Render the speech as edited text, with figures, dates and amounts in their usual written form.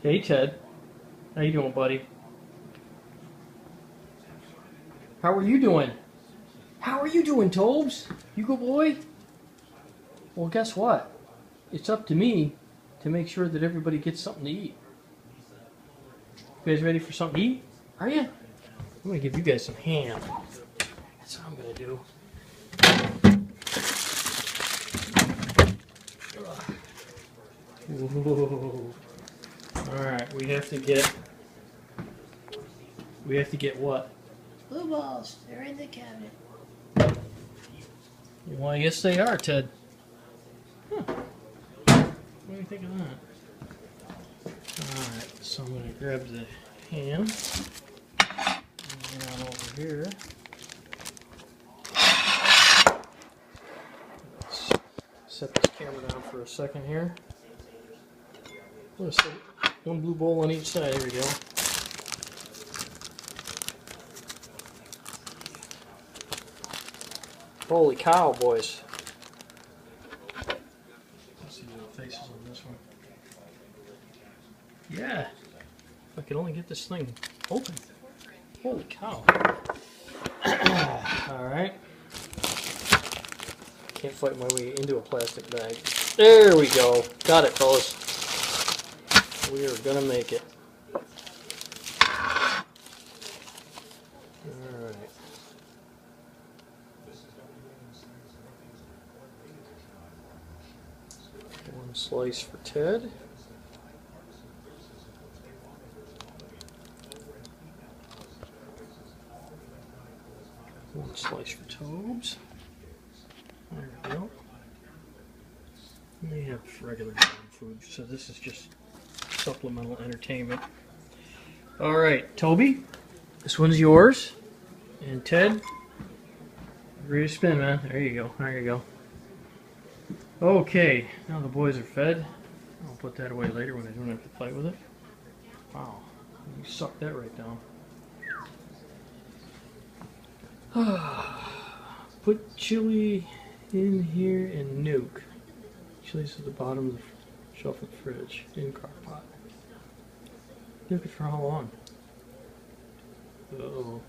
Hey Ted, how you doing, buddy? How are you doing? How are you doing, Tobes? You good boy? Well, guess what? It's up to me to make sure that everybody gets something to eat. You guys ready for something to eat? Are you? I'm gonna give you guys some ham. That's what I'm gonna do. Whoa. All right, we have to get what? Blue balls. They're in the cabinet. Well, yes, they are, Ted. Huh. What do you think of that? Alright, so I'm going to grab the ham. And on over here. Let's set this camera down for a second here. I'm going to set one blue bowl on each side. Here we go. Holy cow, boys. Let's see the faces on this one. Yeah. If I could only get this thing open. Holy cow. Alright. Can't fight my way into a plastic bag. There we go. Got it, fellas. We are gonna make it. Alright. One slice for Ted. One slice for Tobes. There we go. And they have regular food, so this is just supplemental entertainment. Alright, Toby, this one's yours. And Ted, ready to spin, man. There you go. There you go. Okay, now the boys are fed. I'll put that away later when I don't have to fight with it. Wow, you sucked that right down. Put chili in here and nuke. Chili's at the bottom of the shelf of the fridge in crock pot. Nuke it for how long? Uh-oh.